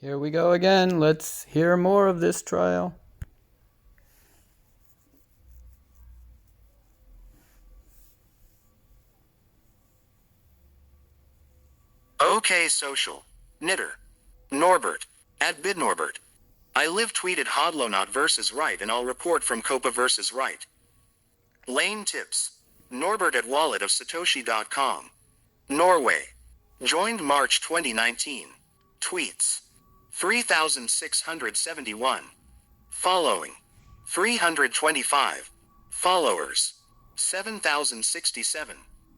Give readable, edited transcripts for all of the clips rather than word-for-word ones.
Here we go again. Let's hear more of this trial. OK Social. Knitter. Norbert. At BidNorbert. I live tweeted Hodlonaut versus Wright and I'll report from Copa versus Wright. Lane Tips. Norbert at wallet of Satoshi.com. Norway. Joined March 2019. Tweets. 3,671. Following. 325. Followers. 7,067.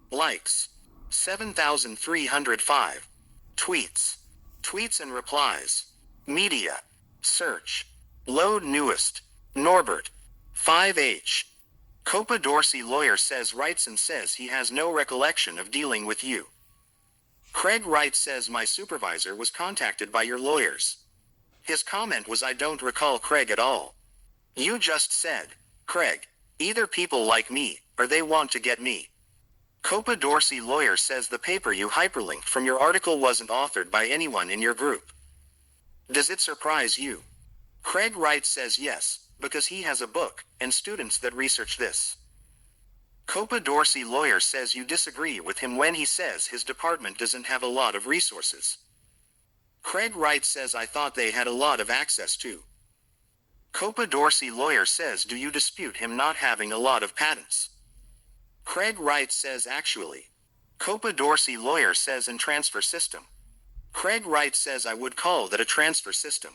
Likes. 7,305. Tweets. Tweets and replies. Media. Search. Load newest. Norbert. 5H. Copa Dorsey lawyer says writes and says he has no recollection of dealing with you. Craig Wright says my supervisor was contacted by your lawyers. His comment was I don't recall Craig at all. You just said, Craig, either people like me, or they want to get me. Copa Dorsey lawyer says the paper you hyperlinked from your article wasn't authored by anyone in your group. Does it surprise you? Craig Wright says yes, because he has a book, and students that research this. Copa Dorsey lawyer says you disagree with him when he says his department doesn't have a lot of resources. Craig Wright says I thought they had a lot of access to. Copa Dorsey lawyer says do you dispute him not having a lot of patents? Craig Wright says actually. Copa Dorsey lawyer says in transfer system. Craig Wright says I would call that a transfer system.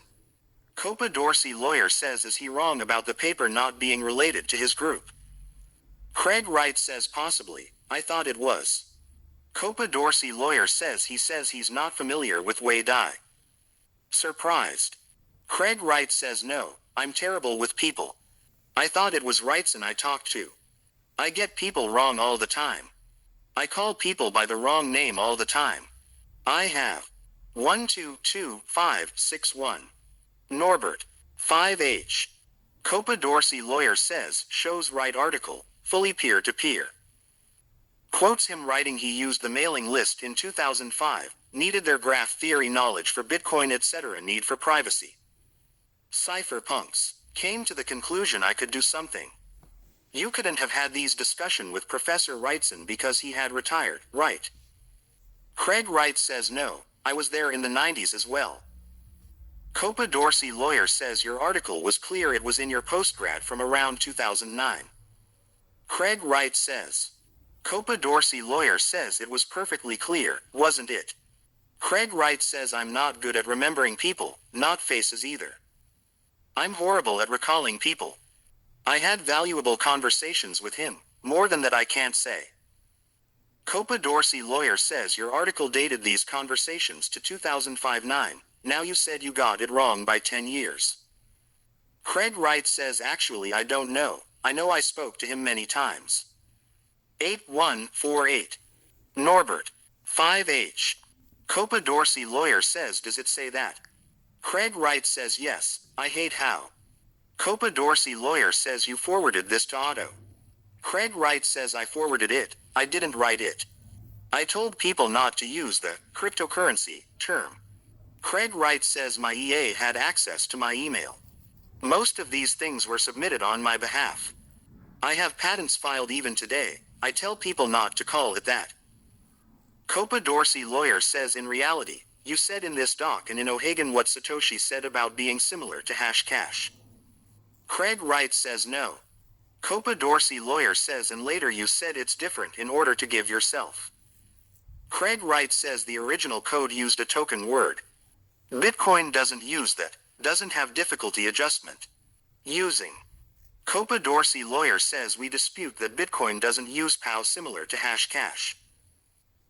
Copa Dorsey lawyer says is he wrong about the paper not being related to his group? Craig Wright says possibly, I thought it was. Copa Dorsey lawyer says he's not familiar with Wei Dai. Surprised. Craig Wright says no, I'm terrible with people. I thought it was Wrightson I talked to. I get people wrong all the time. I call people by the wrong name all the time. I have. 122561. Norbert. 5H. Copa Dorsey lawyer says shows Wright article, fully peer-to-peer. Quotes him writing he used the mailing list in 2005, needed their graph theory knowledge for Bitcoin etc. need for privacy. Cypherpunks. Came to the conclusion I could do something. You couldn't have had these discussion with Professor Wrightson because he had retired, right? Craig Wright says no, I was there in the 90s as well. Copa Dorsey lawyer says your article was clear it was in your postgrad from around 2009. Craig Wright says. Copa Dorsey lawyer says it was perfectly clear, wasn't it? Craig Wright says I'm not good at remembering people, not faces either. I'm horrible at recalling people. I had valuable conversations with him, more than that I can't say. Copa Dorsey lawyer says your article dated these conversations to 2005-9, now you said you got it wrong by 10 years. Craig Wright says actually I don't know, I know I spoke to him many times. 8148. Norbert. 5H. Copa Dorsey lawyer says does it say that? Craig Wright says yes, I hate how. Copa Dorsey lawyer says you forwarded this to Otto. Craig Wright says I forwarded it, I didn't write it. I told people not to use the cryptocurrency term. Craig Wright says my EA had access to my email. Most of these things were submitted on my behalf. I have patents filed even today, I tell people not to call it that. Copa Dorsey lawyer says in reality, you said in this doc and in O'Hagan what Satoshi said about being similar to Hashcash. Craig Wright says no. Copa Dorsey lawyer says and later you said it's different in order to give yourself. Craig Wright says the original code used a token word. Bitcoin doesn't use that, doesn't have difficulty adjustment. Using. Copa Dorsey lawyer says we dispute that Bitcoin doesn't use POW similar to Hashcash.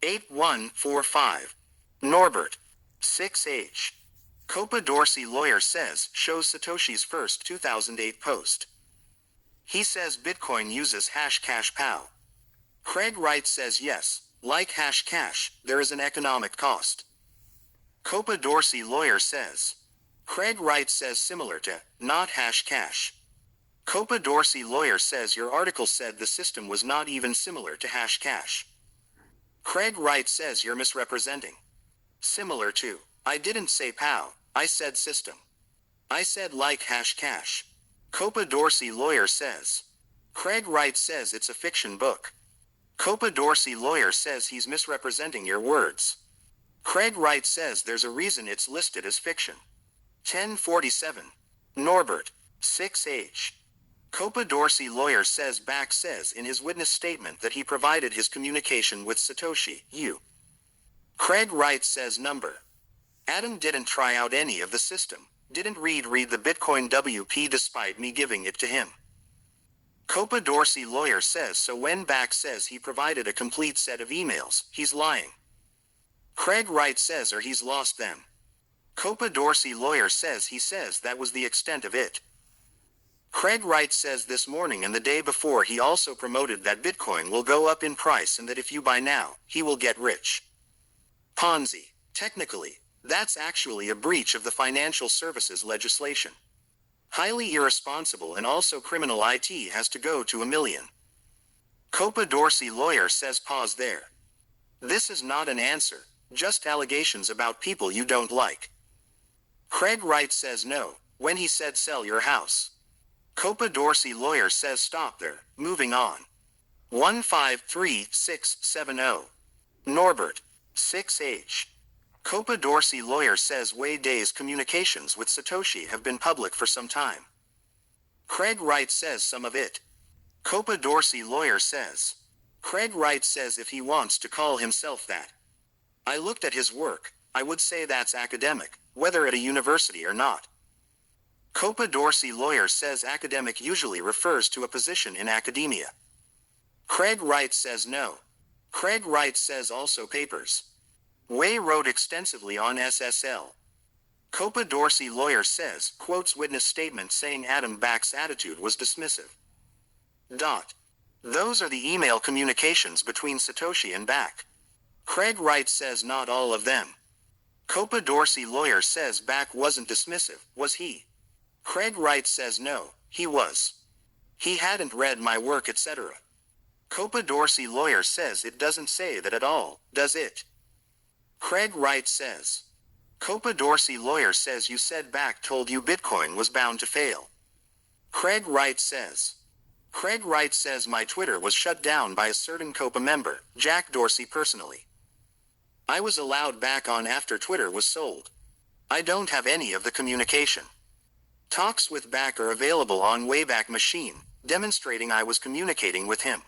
8145. Norbert. 6H. Copa Dorsey lawyer says shows Satoshi's first 2008 post. He says Bitcoin uses Hashcash POW. Craig Wright says yes, like Hashcash, there is an economic cost. Copa Dorsey lawyer says. Craig Wright says similar to, not Hashcash. Copa Dorsey lawyer says your article said the system was not even similar to Hashcash. Craig Wright says you're misrepresenting. Similar to. I didn't say POW. I said system. I said like hash cash. Copa Dorsey lawyer says. Craig Wright says it's a fiction book. Copa Dorsey lawyer says he's misrepresenting your words. Craig Wright says there's a reason it's listed as fiction. 1047. Norbert. 6H. Copa Dorsey lawyer says back says in his witness statement that he provided his communication with Satoshi, U. Craig Wright says number. Adam didn't try out any of the system, didn't read the Bitcoin WP despite me giving it to him. Copa Dorsey lawyer says so when back says he provided a complete set of emails, he's lying. Craig Wright says or he's lost them. Copa Dorsey lawyer says he says that was the extent of it. Craig Wright says this morning and the day before he also promoted that Bitcoin will go up in price and that if you buy now, he will get rich. Ponzi. Technically, that's actually a breach of the financial services legislation. Highly irresponsible and also criminal. It has to go to $1 million. Copa Dorsey lawyer says pause there. This is not an answer, just allegations about people you don't like. Craig Wright says no, when he said sell your house. Copa Dorsey lawyer says stop there, moving on. 153670. Norbert. 6H. Copa Dorsey lawyer says Day's communications with Satoshi have been public for some time. Craig Wright says some of it. Copa Dorsey lawyer says. Craig Wright says if he wants to call himself that. I looked at his work, I would say that's academic, whether at a university or not. Copa Dorsey lawyer says academic usually refers to a position in academia. Craig Wright says no. Craig Wright says also papers. Wei wrote extensively on SSL. Copa Dorsey lawyer says, quotes witness statement saying Adam Back's attitude was dismissive. Those are the email communications between Satoshi and Back. Craig Wright says not all of them. Copa Dorsey lawyer says Back wasn't dismissive, was he? Craig Wright says no, he was. He hadn't read my work etc. Copa Dorsey lawyer says it doesn't say that at all, does it? Craig Wright says. Copa Dorsey lawyer says you said Back told you Bitcoin was bound to fail. Craig Wright says. Craig Wright says my Twitter was shut down by a certain Copa member, Jack Dorsey personally. I was allowed back on after Twitter was sold. I don't have any of the communication. Talks with Back are available on Wayback Machine, demonstrating I was communicating with him.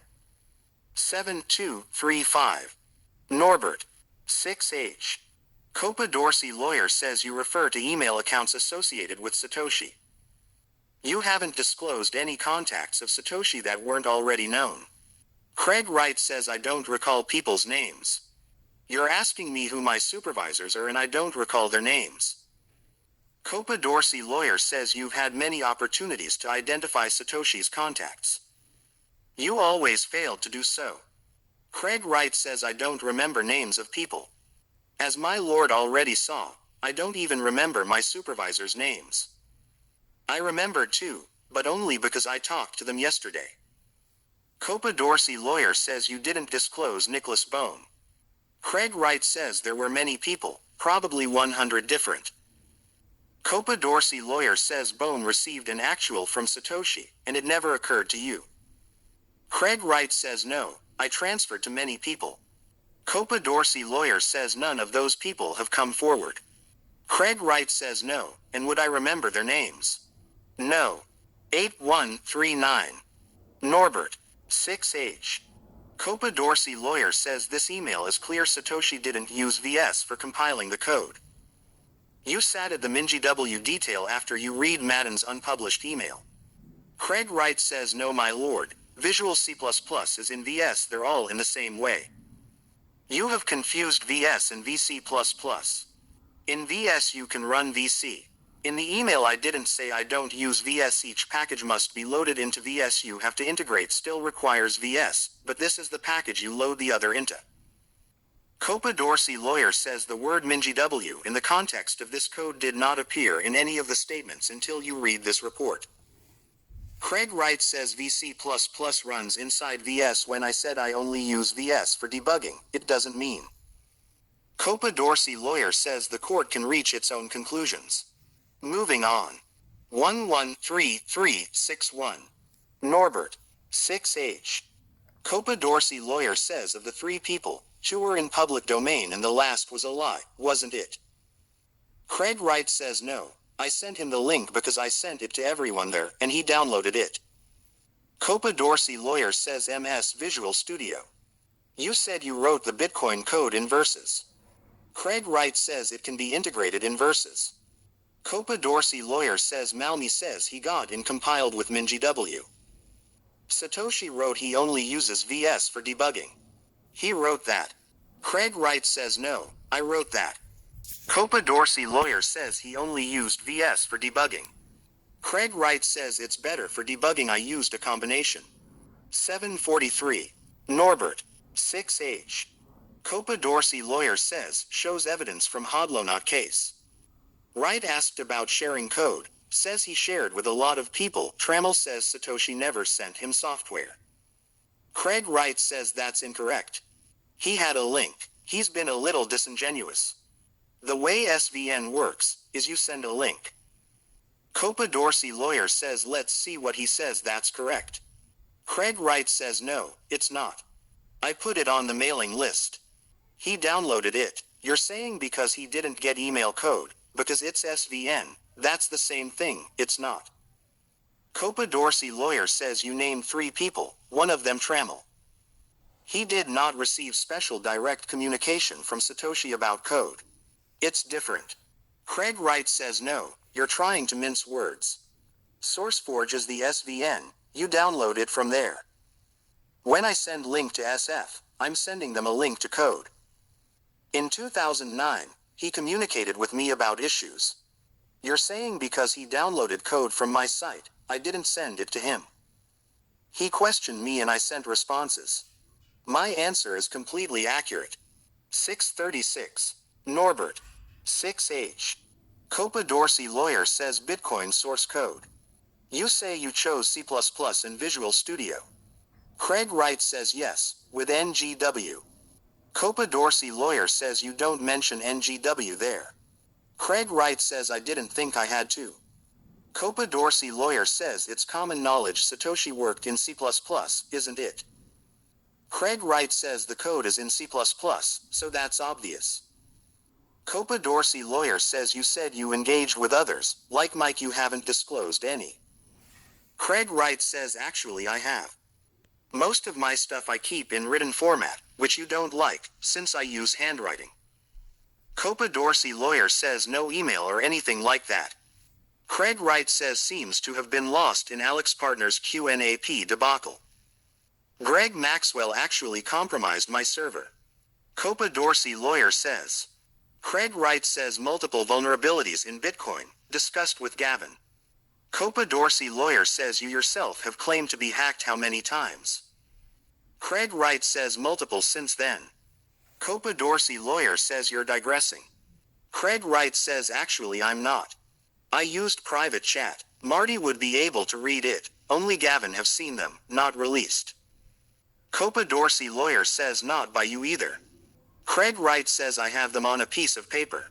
7235. Norbert. 6H. Copa Dorsey lawyer says you refer to email accounts associated with Satoshi. You haven't disclosed any contacts of Satoshi that weren't already known. Craig Wright says I don't recall people's names. You're asking me who my supervisors are and I don't recall their names. Copa Dorsey lawyer says you've had many opportunities to identify Satoshi's contacts. You always failed to do so. Craig Wright says I don't remember names of people. As my lord already saw, I don't even remember my supervisors' names. I remember too, but only because I talked to them yesterday. Copa Dorsey lawyer says you didn't disclose Nicholas Bone. Craig Wright says there were many people, probably 100 different. Copa Dorsey lawyer says Bone received an actual from Satoshi, and it never occurred to you. Craig Wright says no, I transferred to many people. Copa Dorsey lawyer says none of those people have come forward. Craig Wright says no, and would I remember their names? No. 8139. Norbert. 6H. Copa Dorsey lawyer says this email is clear Satoshi didn't use VS for compiling the code. You added the mingw detail after you read Madden's unpublished email. Craig Wright says no my lord, Visual C++ is in VS, they're all in the same way. You have confused VS and VC++. In VS you can run VC. In the email I didn't say I don't use VS, each package must be loaded into VS, you have to integrate still requires VS, but this is the package you load the other into. Copa Dorsey lawyer says the word mingw in the context of this code did not appear in any of the statements until you read this report. Craig Wright says VC++ runs inside VS when I said I only use VS for debugging, it doesn't mean. Copa Dorsey lawyer says the court can reach its own conclusions. Moving on. 113361. Norbert. 6H. Copa Dorsey lawyer says of the three people, two were in public domain and the last was a lie, wasn't it? Craig Wright says no. I sent him the link because I sent it to everyone there, and he downloaded it. Copa Dorsey lawyer says MS Visual Studio. You said you wrote the Bitcoin code in verses. Craig Wright says it can be integrated in verses. Copa Dorsey lawyer says Malmi says he got in compiled with mingw. Satoshi wrote he only uses VS for debugging. He wrote that. Craig Wright says no, I wrote that. Copa Dorsey lawyer says he only used VS for debugging. Craig Wright says it's better for debugging, I used a combination. 743. Norbert. 6H. Copa Dorsey lawyer says shows evidence from Hodlonaut case. Wright asked about sharing code, says he shared with a lot of people. Trammell says Satoshi never sent him software. Craig Wright says that's incorrect. He had a link. He's been a little disingenuous. The way SVN works is you send a link. Copa Dorsey lawyer says let's see what he says that's correct. Craig Wright says no, it's not. I put it on the mailing list. He downloaded it. You're saying because he didn't get email code, because it's SVN, that's the same thing, it's not. Copa Dorsey lawyer says you named three people, one of them Trammell. He did not receive special direct communication from Satoshi about code. It's different. Craig Wright says no, you're trying to mince words. SourceForge is the SVN, you download it from there. When I send link to SF, I'm sending them a link to code. In 2009, he communicated with me about issues. You're saying because he downloaded code from my site, I didn't send it to him. He questioned me and I sent responses. My answer is completely accurate. 636. Norbert. 6H. Copa Dorsey lawyer says Bitcoin source code. You say you chose C++ in Visual Studio. Craig Wright says yes, with NGW. Copa Dorsey lawyer says you don't mention NGW there. Craig Wright says I didn't think I had to. Copa Dorsey lawyer says it's common knowledge Satoshi worked in C++, isn't it? Craig Wright says the code is in C++, so that's obvious. Copa Dorsey lawyer says you said you engaged with others, like Mike you haven't disclosed any. Craig Wright says actually I have. Most of my stuff I keep in written format, which you don't like, since I use handwriting. Copa Dorsey lawyer says no email or anything like that. Craig Wright says seems to have been lost in Alex Partners' QNAP debacle. Greg Maxwell actually compromised my server. Copa Dorsey lawyer says. Craig Wright says multiple vulnerabilities in Bitcoin, discussed with Gavin. Copa Dorsey lawyer says you yourself have claimed to be hacked how many times? Craig Wright says multiple since then. Copa Dorsey lawyer says you're digressing. Craig Wright says actually I'm not. I used private chat. Marty would be able to read it, only Gavin have seen them, not released. Copa Dorsey lawyer says not by you either. Craig Wright says I have them on a piece of paper.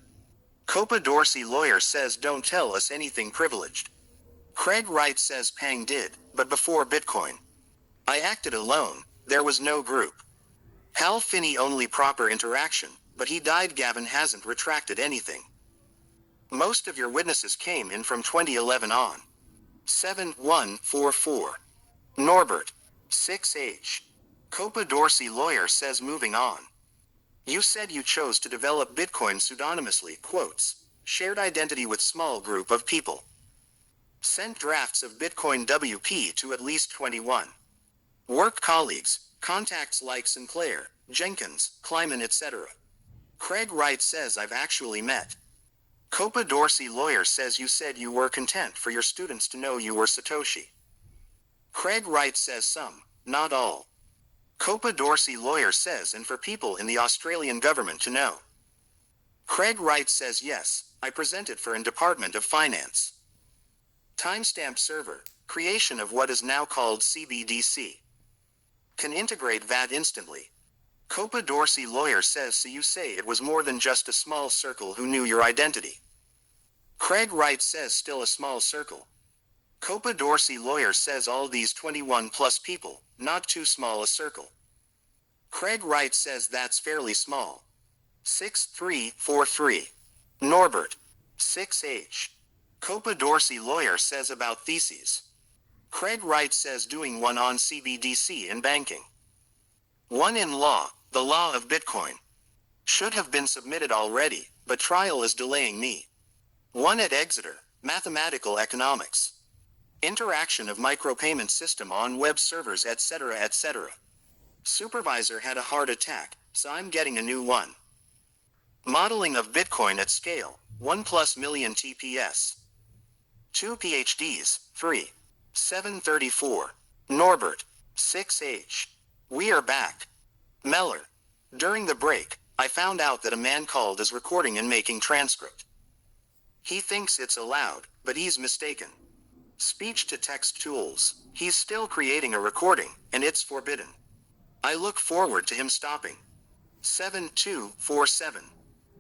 Copa Dorsey lawyer says don't tell us anything privileged. Craig Wright says Pang did, but before Bitcoin. I acted alone, there was no group. Hal Finney only proper interaction, but he died. Gavin hasn't retracted anything. Most of your witnesses came in from 2011 on. 7144. Norbert. 6H. Copa Dorsey lawyer says moving on. You said you chose to develop Bitcoin pseudonymously, quotes, shared identity with small group of people. Sent drafts of Bitcoin WP to at least 21. Work colleagues, contacts like Sinclair, Jenkins, Kleiman etc. Craig Wright says I've actually met. Copa Dorsey lawyer says you said you were content for your students to know you were Satoshi. Craig Wright says some, not all. Copa Dorsey lawyer says and for people in the Australian government to know. Craig Wright says yes, I presented for in Department of Finance. Timestamp server, creation of what is now called CBDC. Can integrate VAT instantly. Copa Dorsey lawyer says so you say it was more than just a small circle who knew your identity. Craig Wright says still a small circle. Copa Dorsey lawyer says all these 21 plus people, not too small a circle. Craig Wright says that's fairly small. 6343. Norbert. 6H. Copa Dorsey lawyer says about theses. Craig Wright says doing one on CBDC in banking. One in law, the law of Bitcoin. Should have been submitted already, but trial is delaying me. One at Exeter, mathematical economics. Interaction of micropayment system on web servers etc. etc. Supervisor had a heart attack, so I'm getting a new one. Modeling of Bitcoin at scale, 1+ million TPS. 2 PhDs, 3. 734. Norbert. 6H. We are back. Meller. During the break, I found out that a man called is recording and making transcript. He thinks it's allowed, but he's mistaken. Speech-to-text tools. He's still creating a recording, and it's forbidden. I look forward to him stopping. 7247.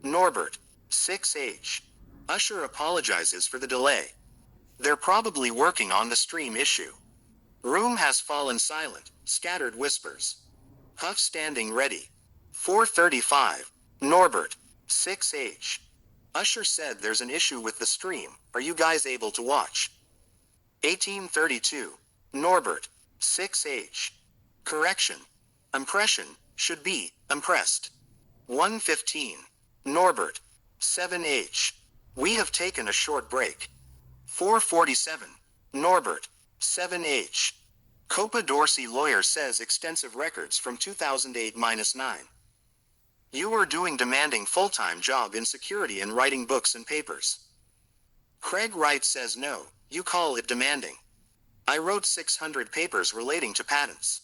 Norbert. 6H. Usher apologizes for the delay. They're probably working on the stream issue. Room has fallen silent, scattered whispers. Huff standing ready. 435. Norbert. 6H. Usher said there's an issue with the stream, are you guys able to watch? 1832. Norbert. 6H. Correction. Impression, should be, impressed. 115. Norbert. 7H. We have taken a short break. 447. Norbert. 7H. Copa Dorsey lawyer says extensive records from 2008-9. You were doing demanding full-time job in security and writing books and papers. Craig Wright says no, you call it demanding. I wrote 600 papers relating to patents.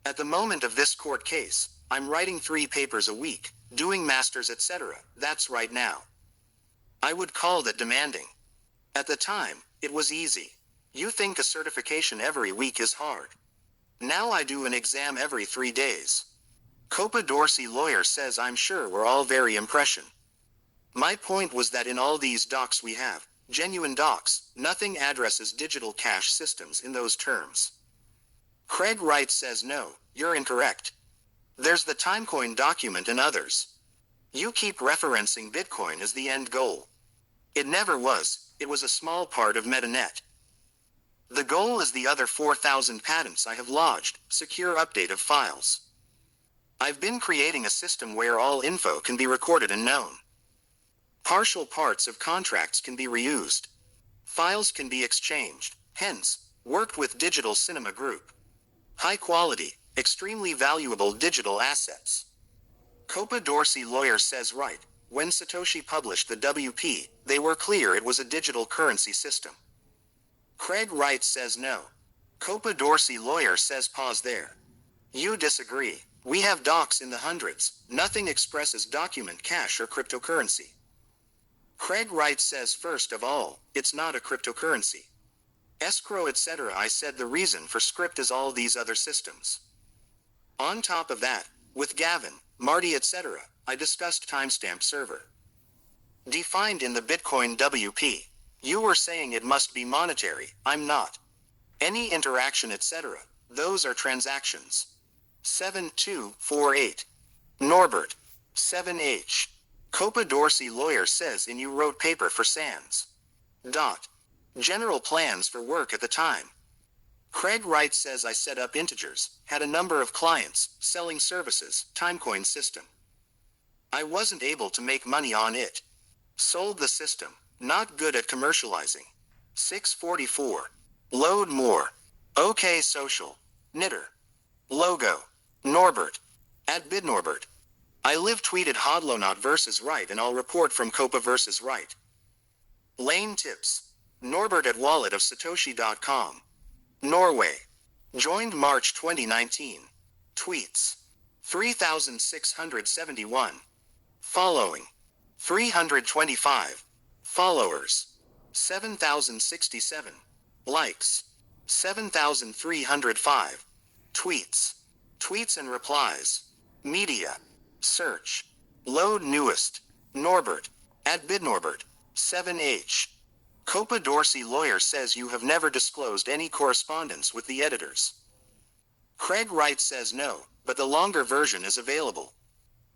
At the moment of this court case, I'm writing 3 papers a week, doing masters etc. That's right now. I would call that demanding. At the time, it was easy. You think a certification every week is hard. Now I do an exam every 3 days. Copa Dorsey lawyer says I'm sure we're all very impression. My point was that in all these docs we have, genuine docs, nothing addresses digital cash systems in those terms. Craig Wright says no, you're incorrect. There's the Timecoin document and others. You keep referencing Bitcoin as the end goal. It never was, it was a small part of MetaNet. The goal is the other 4,000 patents I have lodged, secure update of files. I've been creating a system where all info can be recorded and known. Partial parts of contracts can be reused. Files can be exchanged, hence, worked with Digital Cinema Group. High quality, extremely valuable digital assets. Copa Dorsey lawyer says right, when Satoshi published the WP, they were clear it was a digital currency system. Craig Wright says no. Copa Dorsey lawyer says pause there. You disagree. We have docs in the hundreds, nothing expresses document cash or cryptocurrency. Craig Wright says first of all, it's not a cryptocurrency. Escrow etc. I said the reason for script is all these other systems. On top of that, with Gavin, Marty etc., I discussed timestamp server. Defined in the Bitcoin WP. You were saying it must be monetary, I'm not. Any interaction etc., those are transactions. 7248. Norbert. 7H. Copa Dorsey lawyer says and you wrote paper for Sands. General plans for work at the time. Craig Wright says I set up integers, had a number of clients, selling services, Timecoin system. I wasn't able to make money on it. Sold the system, not good at commercializing. 644. Load more. OK social. Knitter. Logo. Norbert. At BidNorbert. I live tweeted Hodlonaut versus Wright and I'll report from Copa versus Wright. Lane tips. Norbert at walletofsatoshi.com. Norway. Joined March 2019. Tweets. 3,671. Following. 325. Followers. 7,067. Likes. 7,305. Tweets. Tweets and replies. Media. Search. Load newest. Norbert. At BidNorbert. 7H. Copa Dorsey lawyer says you have never disclosed any correspondence with the editors. Craig Wright says no, but the longer version is available.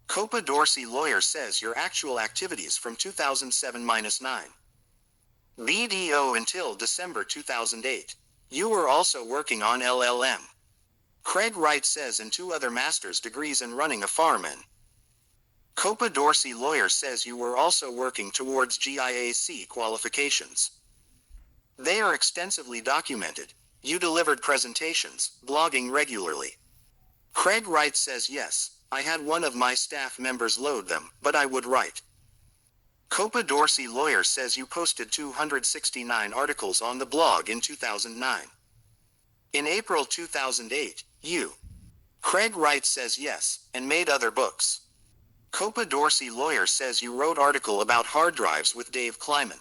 Copa Dorsey lawyer says your actual activities from 2007-9. BDO until December 2008. You were also working on LLM. Craig Wright says and 2 other master's degrees in running a farm in. Copa Dorsey lawyer says you were also working towards GIAC qualifications. They are extensively documented. You delivered presentations, blogging regularly. Craig Wright says yes, I had one of my staff members load them, but I would write. Copa Dorsey lawyer says you posted 269 articles on the blog in 2009. In April 2008, you. Craig Wright says yes, and made other books. Copa Dorsey lawyer says you wrote article about hard drives with Dave Kleiman.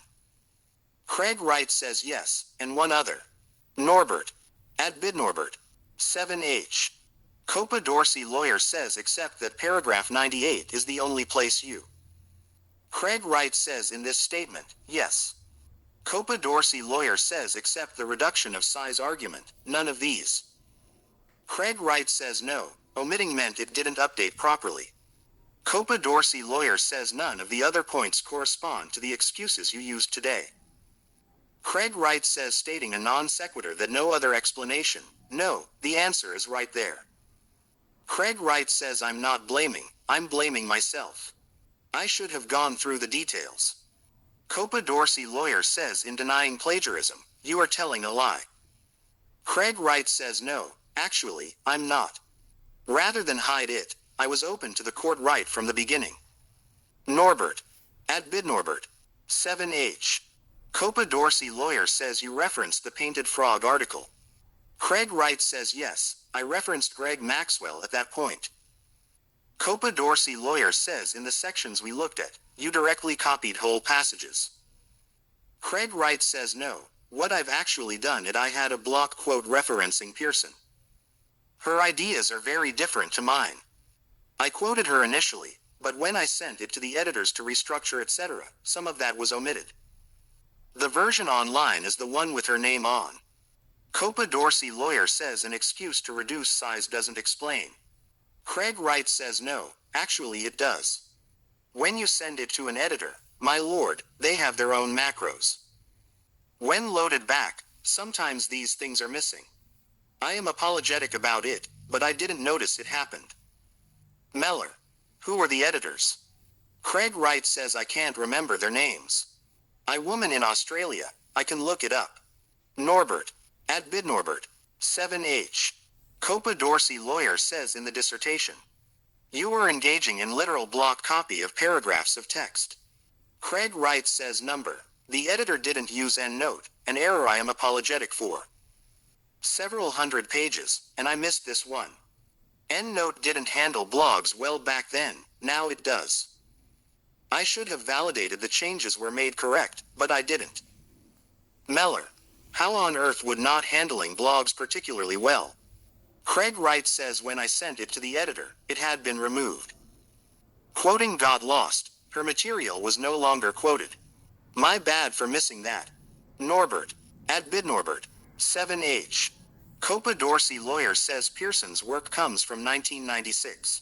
Craig Wright says yes, and one other. Norbert. At BidNorbert. 7H. Copa Dorsey lawyer says except that paragraph 98 is the only place you. Craig Wright says in this statement, yes. Copa Dorsey lawyer says except the reduction of size argument, none of these. Craig Wright says no, omitting meant it didn't update properly. Copa Dorsey lawyer says none of the other points correspond to the excuses you used today. Craig Wright says stating a non sequitur that no other explanation, no, the answer is right there. Craig Wright says I'm not blaming, I'm blaming myself. I should have gone through the details. Copa Dorsey lawyer says in denying plagiarism, you are telling a lie. Craig Wright says no, actually, I'm not. Rather than hide it, I was open to the court right from the beginning. Norbert. At BidNorbert. 7H. Copa Dorsey lawyer says you referenced the Painted Frog article. Craig Wright says yes, I referenced Greg Maxwell at that point. Copa Dorsey lawyer says in the sections we looked at, you directly copied whole passages. Craig Wright says no, what I've actually done it I had a block quote referencing Pearson. Her ideas are very different to mine. I quoted her initially, but when I sent it to the editors to restructure etc., some of that was omitted. The version online is the one with her name on. Copa Dorsey lawyer says an excuse to reduce size doesn't explain. Craig Wright says no, actually it does. When you send it to an editor, my lord, they have their own macros. When loaded back, sometimes these things are missing. I am apologetic about it, but I didn't notice it happened. Meller. Who were the editors? Craig Wright says I can't remember their names. I woman in Australia, I can look it up. Norbert. At BidNorbert. 7H. Copa Dorsey lawyer says in the dissertation. You were engaging in literal block copy of paragraphs of text. Craig Wright says number. The editor didn't use endnote, an error I am apologetic for. Several hundred pages, and I missed this one. EndNote didn't handle blogs well back then, now it does. I should have validated the changes were made correct, but I didn't. Meller. How on earth would not handling blogs particularly well? Craig Wright says when I sent it to the editor, it had been removed. Quoting got lost, her material was no longer quoted. My bad for missing that. Norbert. At BidNorbert. 7H. Copa Dorsey lawyer says Pearson's work comes from 1996.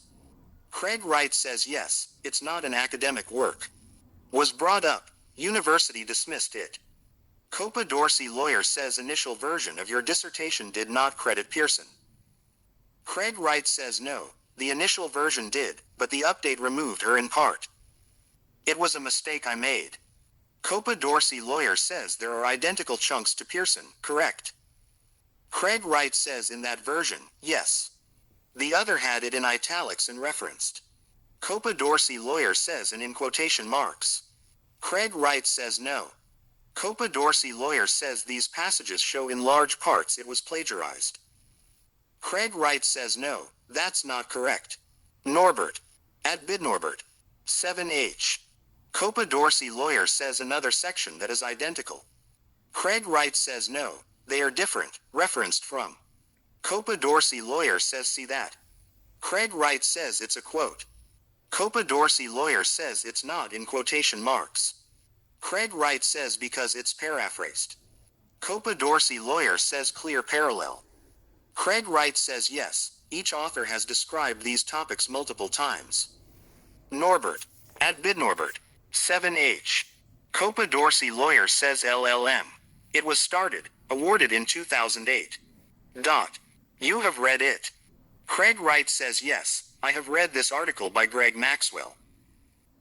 Craig Wright says yes, it's not an academic work. Was brought up, university dismissed it. Copa Dorsey lawyer says initial version of your dissertation did not credit Pearson. Craig Wright says no, the initial version did, but the update removed her in part. It was a mistake I made. Copa Dorsey lawyer says there are identical chunks to Pearson, correct? Craig Wright says in that version, yes. The other had it in italics and referenced. Copa Dorsey lawyer says and in quotation marks. Craig Wright says no. Copa Dorsey lawyer says these passages show in large parts it was plagiarized. Craig Wright says no, that's not correct. Norbert. At BidNorbert. 7H. Copa Dorsey lawyer says another section that is identical. Craig Wright says no, they are different, referenced from. Copa Dorsey lawyer says see that. Craig Wright says it's a quote. Copa Dorsey lawyer says it's not in quotation marks. Craig Wright says because it's paraphrased. Copa Dorsey lawyer says clear parallel. Craig Wright says yes, each author has described these topics multiple times. Norbert. At BidNorbert. 7H. Copa Dorsey lawyer says LLM. It was started, awarded in 2008. You have read it. Craig Wright says yes, I have read this article by Greg Maxwell.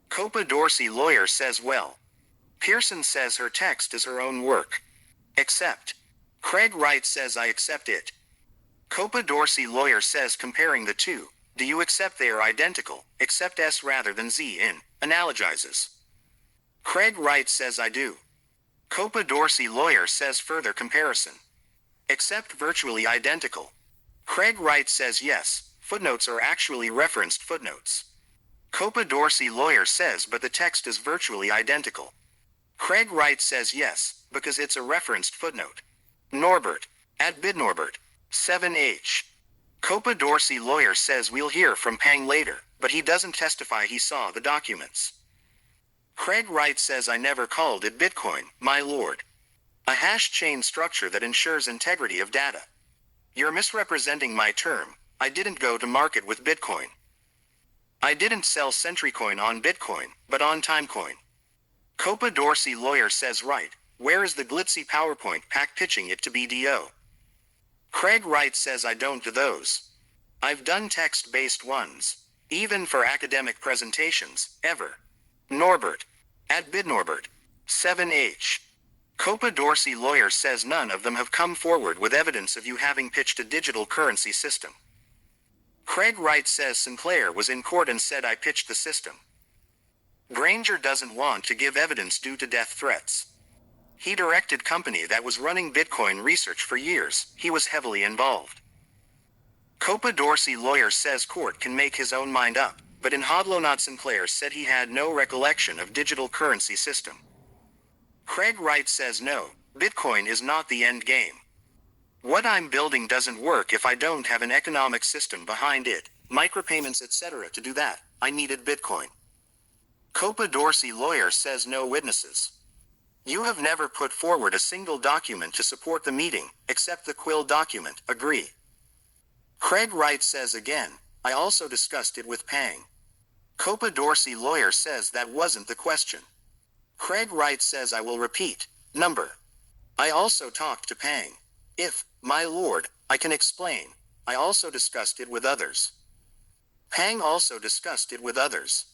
Copa Dorsey lawyer says well. Pearson says her text is her own work. Accept. Craig Wright says I accept it. Copa Dorsey lawyer says comparing the two, do you accept they are identical, except S rather than Z in, analogizes. Craig Wright says I do. Copa Dorsey lawyer says further comparison. Except virtually identical. Craig Wright says yes, footnotes are actually referenced footnotes. Copa Dorsey lawyer says but the text is virtually identical. Craig Wright says yes, because it's a referenced footnote. Norbert. At BidNorbert. 7H. Copa Dorsey lawyer says we'll hear from Pang later, but he doesn't testify he saw the documents. Craig Wright says I never called it Bitcoin, my lord. A hash chain structure that ensures integrity of data. You're misrepresenting my term. I didn't go to market with Bitcoin. I didn't sell SentryCoin on Bitcoin, but on Timecoin. Copa Dorsey lawyer says right, where is the glitzy PowerPoint pack pitching it to BDO? Craig Wright says I don't do those. I've done text-based ones, even for academic presentations, ever. Norbert. At BidNorbert. 7H. Copa Dorsey lawyer says none of them have come forward with evidence of you having pitched a digital currency system. Craig Wright says Sinclair was in court and said I pitched the system. Granger doesn't want to give evidence due to death threats. He directed company that was running Bitcoin research for years. He was heavily involved. Copa Dorsey lawyer says court can make his own mind up, but in Hodlonaut Sinclair said he had no recollection of digital currency system. Craig Wright says no, Bitcoin is not the end game. What I'm building doesn't work if I don't have an economic system behind it, micropayments etc. To do that, I needed Bitcoin. Copa Dorsey lawyer says no witnesses. You have never put forward a single document to support the meeting, except the Quill document, agree. Craig Wright says again, I also discussed it with Pang. Copa Dorsey lawyer says that wasn't the question. Craig Wright says I will repeat, number. I also talked to Pang. If, my lord, I can explain, I also discussed it with others. Pang also discussed it with others.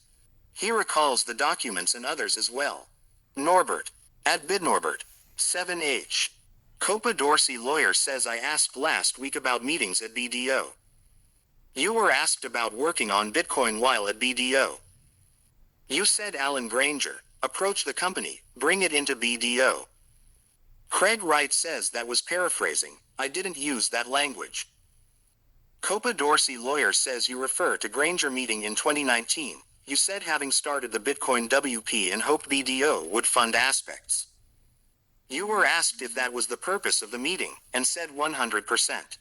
He recalls the documents and others as well. Norbert. At BidNorbert. 7H. Copa Dorsey lawyer says I asked last week about meetings at BDO. You were asked about working on Bitcoin while at BDO. You said Alan Granger, approach the company, bring it into BDO. Craig Wright says that was paraphrasing, I didn't use that language. Copa Dorsey lawyer says you refer to Granger meeting in 2019. You said having started the Bitcoin WP and hoped BDO would fund aspects. You were asked if that was the purpose of the meeting, and said 100%.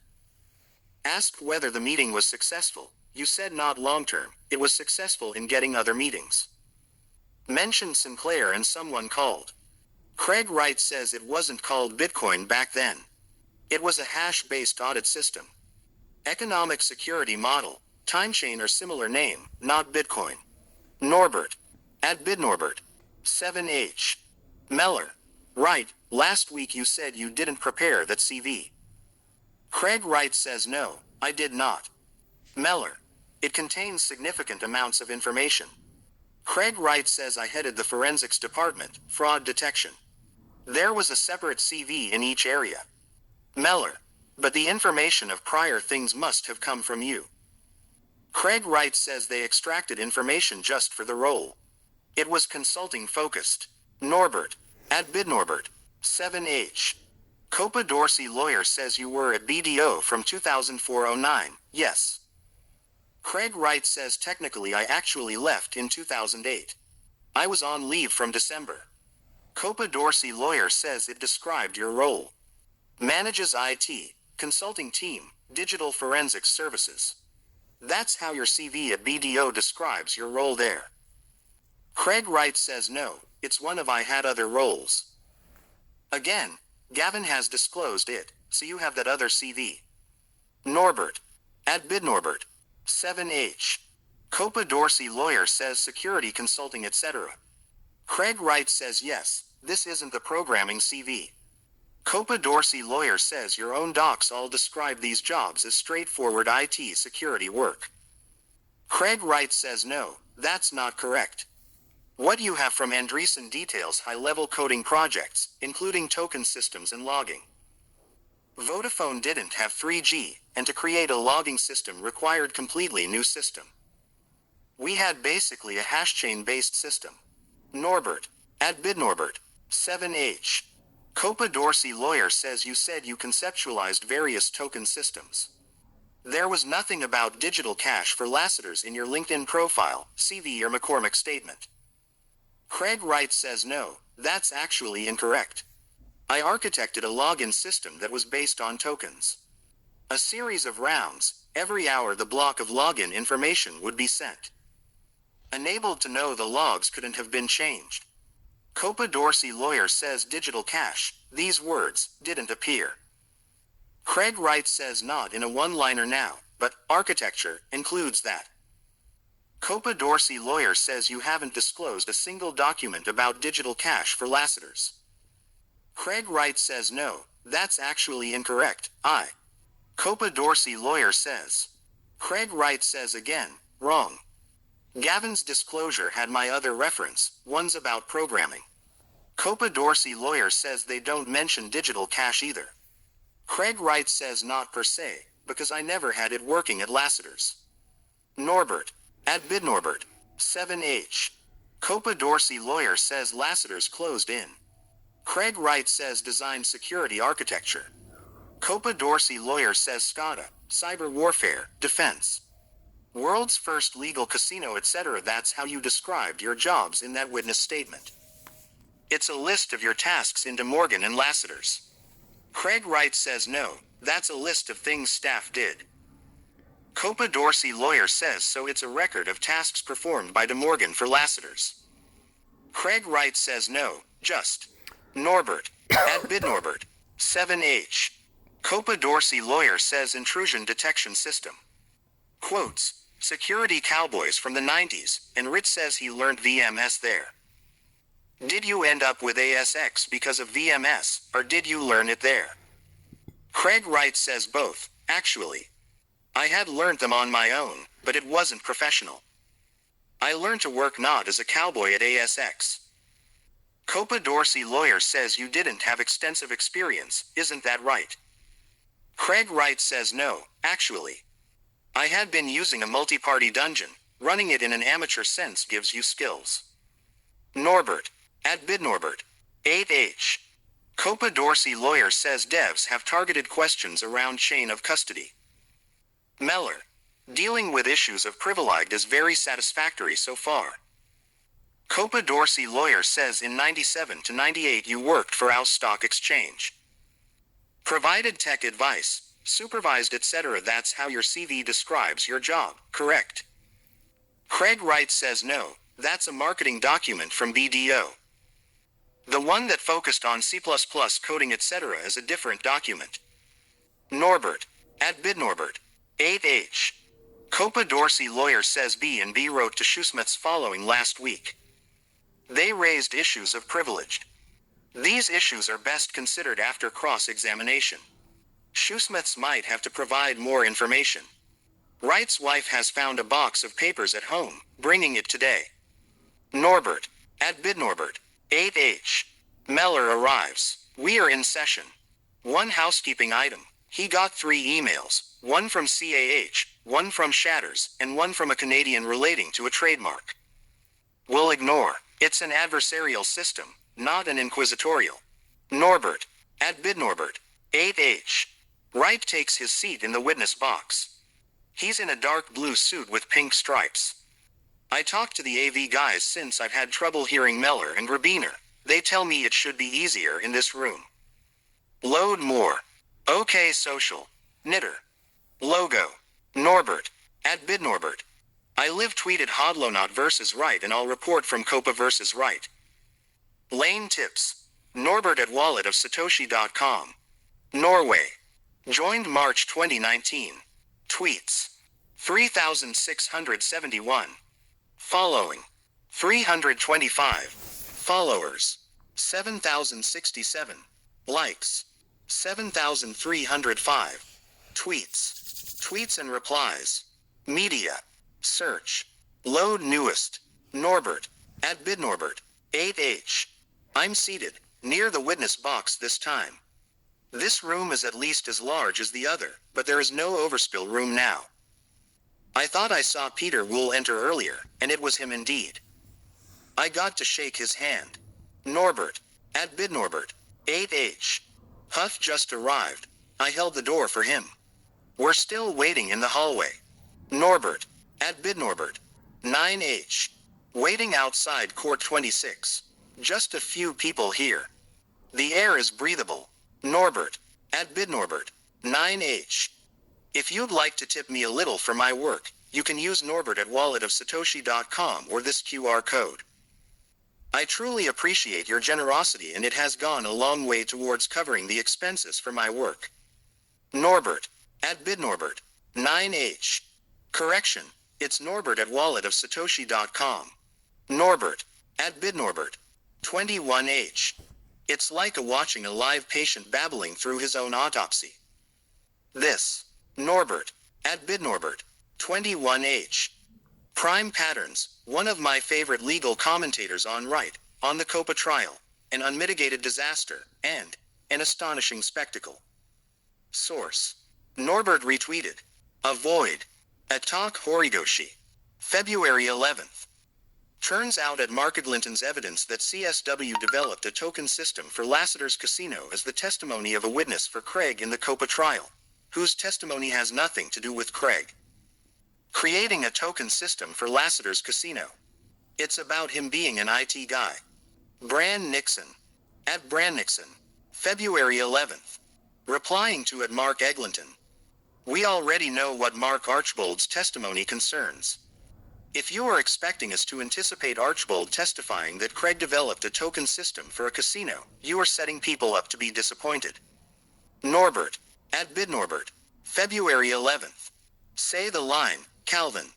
Asked whether the meeting was successful, you said not long-term, it was successful in getting other meetings. Mentioned Sinclair and someone called. Craig Wright says it wasn't called Bitcoin back then. It was a hash-based audit system. Economic security model, timechain or similar name, not Bitcoin. Norbert. At BidNorbert. 7H. Meller. Right, last week you said you didn't prepare that CV. Craig Wright says no, I did not. Meller. It contains significant amounts of information. Craig Wright says I headed the forensics department, fraud detection. There was a separate CV in each area. Meller. But the information of prior things must have come from you. Craig Wright says they extracted information just for the role. It was consulting focused. Norbert. At BidNorbert. 7H. Copa Dorsey lawyer says you were at BDO from 2004-09, yes. Craig Wright says technically I actually left in 2008. I was on leave from December. Copa Dorsey lawyer says it described your role. Manages IT, consulting team, digital forensics services. That's how your CV at BDO describes your role there. Craig Wright says no, it's one of I had other roles. Again, Gavin has disclosed it, so you have that other CV. Norbert. At BidNorbert. 7H. Copa Dorsey lawyer says security consulting etc. Craig Wright says yes, this isn't the programming CV. Copa Dorsey lawyer says your own docs all describe these jobs as straightforward IT security work. Craig Wright says no, that's not correct. What you have from Andreessen details high-level coding projects, including token systems and logging. Vodafone didn't have 3G, and to create a logging system required completely new system. We had basically a hash chain-based system. Norbert. At BidNorbert. 7H. Copa Dorsey lawyer says you said you conceptualized various token systems. There was nothing about digital cash for Lassiter's in your LinkedIn profile, CV or McCormick statement. Craig Wright says no, that's actually incorrect. I architected a login system that was based on tokens. A series of rounds, every hour the block of login information would be sent. Enabled to know the logs couldn't have been changed. Copa Dorsey lawyer says digital cash, these words, didn't appear. Craig Wright says not in a one-liner now, but architecture includes that. Copa Dorsey lawyer says you haven't disclosed a single document about digital cash for Lassiter's. Craig Wright says no, that's actually incorrect, Copa Dorsey lawyer says. Craig Wright says again, wrong. Gavin's disclosure had my other reference, one's about programming. Copa Dorsey lawyer says they don't mention digital cash either. Craig Wright says not per se, because I never had it working at Lassiter's. Norbert. At BidNorbert. 7H. Copa Dorsey lawyer says Lassiter's closed in. Craig Wright says design security architecture. Copa Dorsey lawyer says SCADA, cyber warfare, defense. World's first legal casino etc. That's how you described your jobs in that witness statement. It's a list of your tasks in De Morgan and Lassiter's. Craig Wright says no, that's a list of things staff did. Copa Dorsey lawyer says so it's a record of tasks performed by De Morgan for Lassiter's. Craig Wright says no, just. Norbert. At BidNorbert. 7H. Copa Dorsey lawyer says intrusion detection system. Quotes, security cowboys from the 90s, and Rit says he learned VMS there. Did you end up with ASX because of VMS, or did you learn it there? Craig Wright says both, actually. I had learned them on my own, but it wasn't professional. I learned to work not as a cowboy at ASX. Copa Dorsey lawyer says you didn't have extensive experience, isn't that right? Craig Wright says no, actually. I had been using a multi-party dungeon. Running it in an amateur sense gives you skills. Norbert. At BidNorbert. 8H. Copa Dorsey lawyer says devs have targeted questions around chain of custody. Meller. Dealing with issues of privileged is very satisfactory so far. Copa Dorsey lawyer says in 97 to 98 you worked for our stock exchange. Provided tech advice, supervised etc. That's how your CV describes your job, correct? Craig Wright says no, that's a marketing document from BDO. The one that focused on C++ coding etc. is a different document. Norbert. At BidNorbert. 8H. Copa Dorsey lawyer says B&B wrote to Shoesmith's following last week. They raised issues of privileged. These issues are best considered after cross-examination. Shoesmiths might have to provide more information. Wright's wife has found a box of papers at home, bringing it today. Norbert. At BidNorbert. 8H. Meller arrives. We are in session. One housekeeping item. He got 3 emails, one from CAH, one from Shatters, and one from a Canadian relating to a trademark. We'll ignore. It's an adversarial system, not an inquisitorial. Norbert. At BidNorbert. 8H. Wright takes his seat in the witness box. He's in a dark blue suit with pink stripes. I talked to the AV guys since I've had trouble hearing Meller and Rabiner. They tell me it should be easier in this room. Load more. OK social. Knitter. Logo. Norbert. @bidnorbert. I live tweeted Hodlonaut versus Wright and I'll report from Copa versus Wright. Lane tips. Norbert at wallet of Satoshi.com. Norway. Joined March 2019. Tweets. 3,671. Following. 325. Followers. 7,067. Likes. 7,305. Tweets. Tweets and replies. Media. Search. Load newest. Norbert. @bidnorbert. 8H. I'm seated, near the witness box this time. This room is at least as large as the other, but there is no overspill room now. I thought I saw Peter Wool enter earlier, and it was him indeed. I got to shake his hand. Norbert. @bidnorbert. 8H. Huff just arrived. I held the door for him. We're still waiting in the hallway. Norbert. @bidnorbert. 9H. Waiting outside court 26. Just a few people here. The air is breathable. Norbert. @bidnorbert. 9H. If you'd like to tip me a little for my work, you can use Norbert at wallet of Satoshi.com or this QR code. I truly appreciate your generosity and it has gone a long way towards covering the expenses for my work. Norbert. @bidnorbert. 9H. Correction, it's Norbert at wallet of Satoshi.com. Norbert. @bidnorbert. 21H. It's like watching a live patient babbling through his own autopsy. This. Norbert. @bidnorbert. 21H. Prime Patterns, one of my favorite legal commentators on Wright, on the Copa trial, an unmitigated disaster, and an astonishing spectacle. Source. Norbert retweeted. Avoid. Attack Horigoshi. February 11th. Turns out at Markeglinton's evidence that CSW developed a token system for Lassiter's Casino as the testimony of a witness for Craig in the Copa trial, whose testimony has nothing to do with Craig. Creating a token system for Lassiter's Casino. It's about him being an IT guy. Bran Nixon. @Bran Nixon. February 11th. Replying to Mark Eglinton. We already know what Mark Archbold's testimony concerns. If you are expecting us to anticipate Archbold testifying that Craig developed a token system for a casino, you are setting people up to be disappointed. Norbert. @bidnorbert. February 11th. Say the line, Calvin.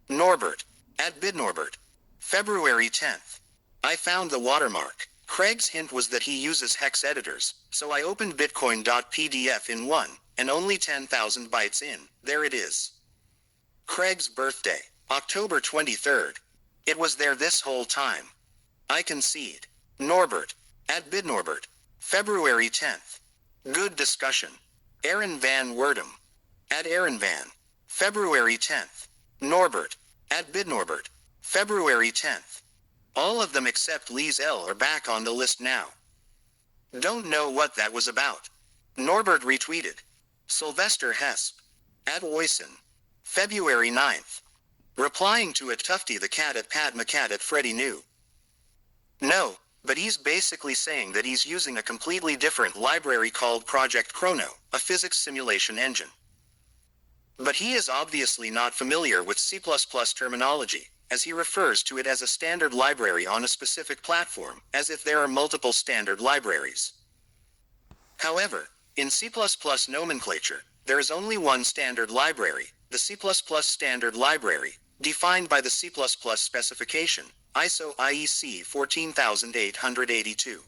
Norbert. @bidnorbert. February 10th. I found the watermark. Craig's hint was that he uses hex editors, so I opened bitcoin.pdf in one, and only 10,000 bytes in, there it is. Craig's birthday, October 23rd. It was there this whole time. I concede. Norbert. @bidnorbert. February 10th. Good discussion. Aaron Van Werdum. @Aaron Van. February 10th. Norbert. @bidnorbert. February 10th. All of them except Lee's L are back on the list now. Don't know what that was about. Norbert retweeted. Sylvester Hesp. @Oysen. February 9th. Replying to Tufty the cat at Pat McCat at Freddie New. No, but he's basically saying that he's using a completely different library called Project Chrono, a physics simulation engine. But he is obviously not familiar with C++ terminology, as he refers to it as a standard library on a specific platform, as if there are multiple standard libraries. However, in C++ nomenclature, there is only one standard library, the C++ standard library, defined by the C++ specification, ISO IEC 14882.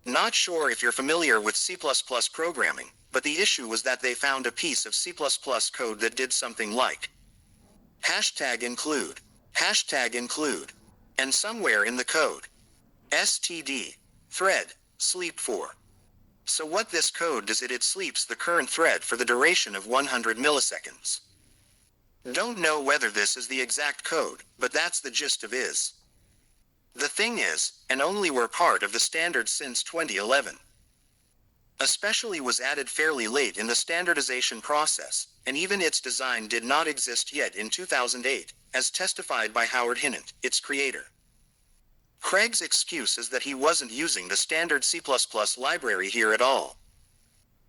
Not sure if you're familiar with C++ programming, but the issue was that they found a piece of C++ code that did something like #include, and somewhere in the code, std, thread, sleep for. So what this code does it sleeps the current thread for the duration of 100 milliseconds. Don't know whether this is the exact code, but that's the gist of is. The thing is, and only were part of the standard since 2011. Especially was added fairly late in the standardization process, and even its design did not exist yet in 2008, as testified by Howard Hinnant, its creator. Craig's excuse is that he wasn't using the standard C++ library here at all.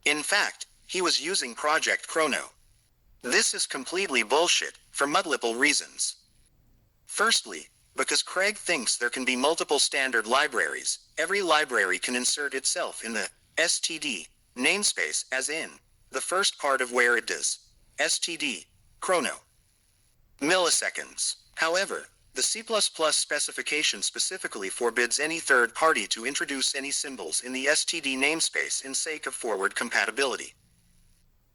In fact, he was using Project Chrono. This is completely bullshit, for multiple reasons. Firstly, because Craig thinks there can be multiple standard libraries, every library can insert itself in the std namespace, as in the first part of where it does std chrono milliseconds. However, the C++ specification specifically forbids any third party to introduce any symbols in the std namespace in sake of forward compatibility.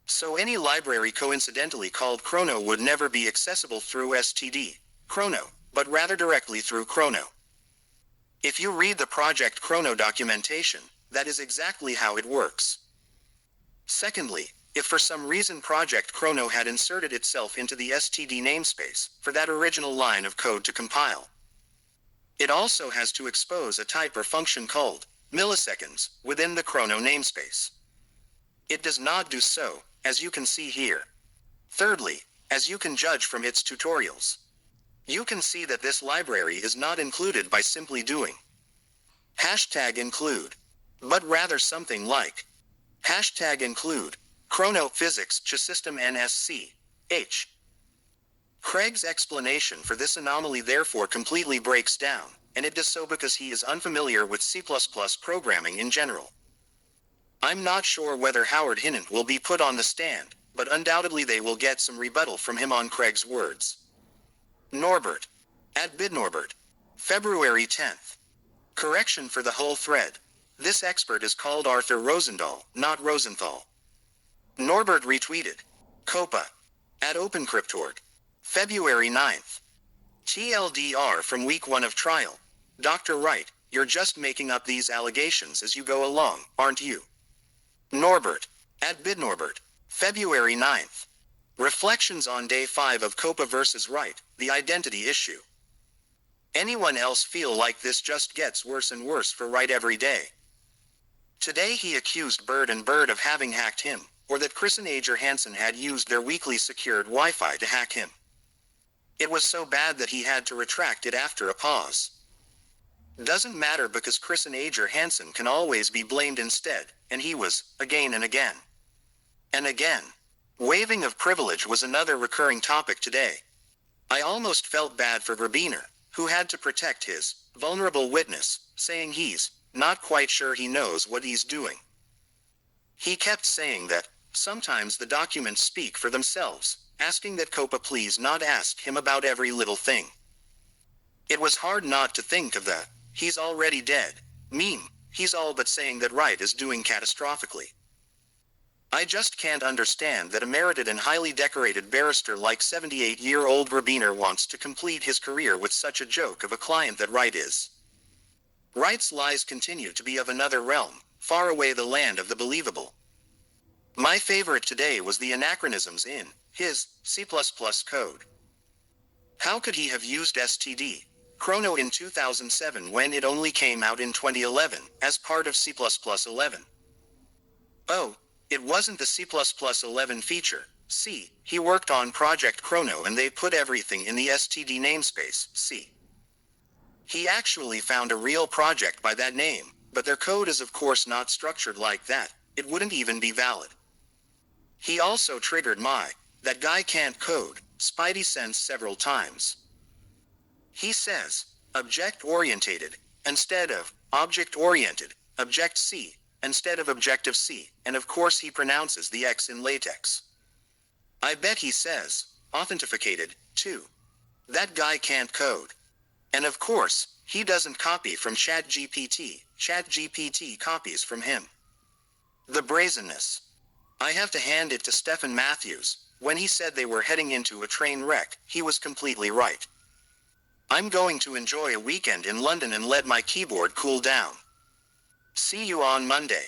So any library coincidentally called chrono would never be accessible through std chrono, but rather directly through chrono. If you read the Project Chrono documentation, that is exactly how it works. Secondly, if for some reason Project Chrono had inserted itself into the std namespace for that original line of code to compile, it also has to expose a type or function called milliseconds within the chrono namespace. It does not do so, as you can see here. Thirdly, as you can judge from its tutorials, you can see that this library is not included by simply doing #include, but rather something like #include chrono physics system nsc h. Craig's explanation for this anomaly therefore completely breaks down, and it does so because he is unfamiliar with C++ programming in general. I'm not sure whether Howard Hinnant will be put on the stand, but undoubtedly they will get some rebuttal from him on Craig's words. Norbert. @bidnorbert. February 10th. Correction for the whole thread. This expert is called Arthur Rosendahl, not Rosenthal. Norbert retweeted. Copa. @OpenCryptOrg. February 9th. TLDR from week 1 of trial. Dr. Wright, you're just making up these allegations as you go along, aren't you? Norbert. @bidnorbert. February 9th. Reflections on Day 5 of Copa vs. Wright, the identity issue. Anyone else feel like this just gets worse and worse for Wright every day? Today he accused Bird and Bird of having hacked him, or that Chris and Ager Hansen had used their weekly secured Wi-Fi to hack him. It was so bad that he had to retract it after a pause. Doesn't matter because Chris and Ager Hansen can always be blamed instead, and he was, again and again. And again. Waiving of privilege was another recurring topic today. I almost felt bad for Grabiner, who had to protect his vulnerable witness, saying he's not quite sure he knows what he's doing. He kept saying that sometimes the documents speak for themselves, asking that Copa please not ask him about every little thing. It was hard not to think of the "he's already dead" meme. He's all but saying that Wright is doing catastrophically. I just can't understand that a merited and highly decorated barrister like 78-year-old Grabiner wants to complete his career with such a joke of a client that Wright is. Wright's lies continue to be of another realm, far away the land of the believable. My favorite today was the anachronisms in his C++ code. How could he have used std chrono in 2007 when it only came out in 2011 as part of C++ 11? Oh, it wasn't the C++ 11 feature. C. He worked on Project Chrono and they put everything in the std namespace, C. He actually found a real project by that name, but their code is of course not structured like that. It wouldn't even be valid. He also triggered my "that guy can't code" spidey sense several times. He says object-orientated instead of object-oriented, Object-C instead of Objective-C, and of course he pronounces the X in LaTeX. I bet he says authenticated too. That guy can't code. And of course, he doesn't copy from ChatGPT. ChatGPT copies from him. The brazenness. I have to hand it to Stephen Matthews. When he said they were heading into a train wreck, he was completely right. I'm going to enjoy a weekend in London and let my keyboard cool down. See you on Monday.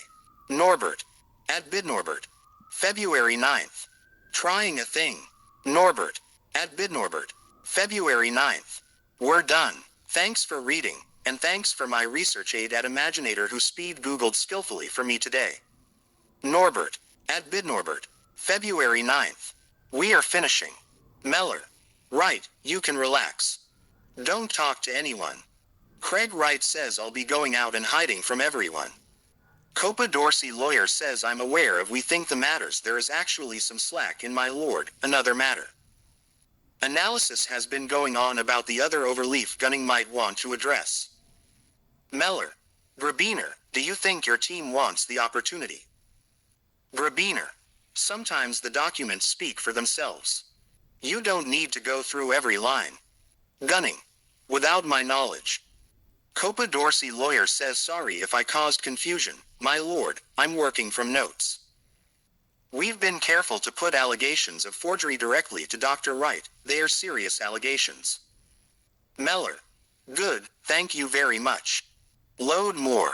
Norbert. @bidnorbert. February 9th. Trying a thing. Norbert. @bidnorbert. February 9th. We're done. Thanks for reading, and thanks for my research aid at Imaginator who speed Googled skillfully for me today. Norbert. @bidnorbert. February 9th. We are finishing. Meller. Right, you can relax. Don't talk to anyone. Craig Wright says I'll be going out and hiding from everyone. Copa Dorsey lawyer says I'm aware of we think the matters there is actually some slack in my lord, another matter. Analysis has been going on about the other overleaf gunning might want to address. Meller. Grabiner, do you think your team wants the opportunity? Grabiner. Sometimes the documents speak for themselves. You don't need to go through every line. Gunning. Without my knowledge. Copa Dorsey lawyer says sorry if I caused confusion, my lord, I'm working from notes. We've been careful to put allegations of forgery directly to Dr. Wright, they are serious allegations. Meller. Good, thank you very much. Load more.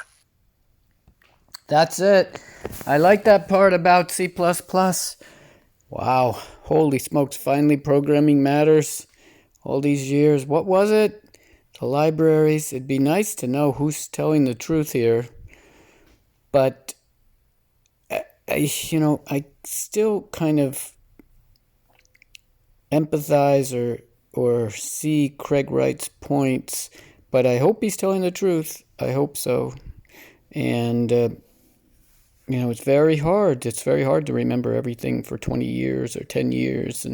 That's it. I like that part about C++. Wow, holy smokes, finally programming matters. All these years, what was it? The libraries. It'd be nice to know who's telling the truth here. But, I still kind of empathize or see Craig Wright's points. But I hope he's telling the truth. I hope so. And, it's very hard. It's very hard to remember everything for 20 years or 10 years.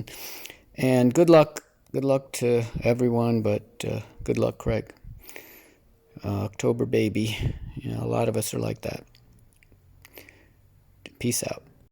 And good luck. Good luck to everyone, but good luck, Craig. October baby. A lot of us are like that. Peace out.